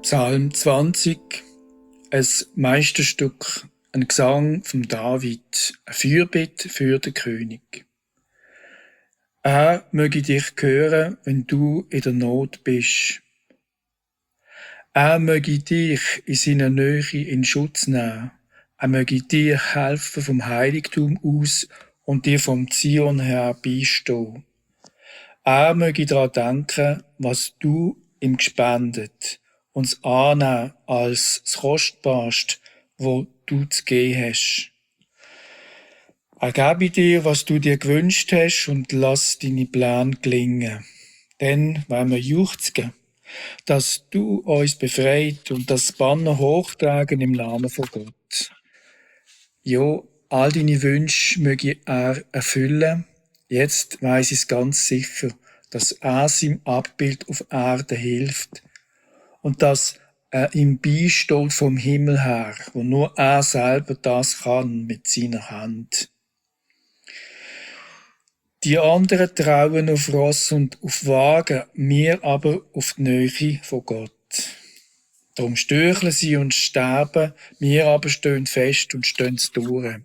Psalm 20, ein Meisterstück, ein Gesang von David, ein Fürbitte für den König. Er möge dich hören, wenn du in der Not bist. Er möge dich in seiner Nähe in Schutz nehmen. Er möge dir helfen vom Heiligtum aus und dir vom Zion her beistehen. Er möge daran denken, was du ihm gespendet, uns annehmen als das Kostbarste, wo du zu geben hast. Er gebe dir, was du dir gewünscht hast, und lass deine Pläne gelingen. Denn wollen wir juchzen, dass du uns befreit und das Banner hochtragen im Namen von Gott. Ja, all deine Wünsche möge er erfüllen. Jetzt weiss ich es ganz sicher, dass er seinem Abbild auf Erde hilft und dass er ihm beisteht vom Himmel her, wo nur er selber das kann mit seiner Hand. Die anderen trauen auf Ross und auf Wagen, wir aber auf die Nähe von Gott. Darum stöcheln sie und sterben, wir aber stehen fest und stehen durch.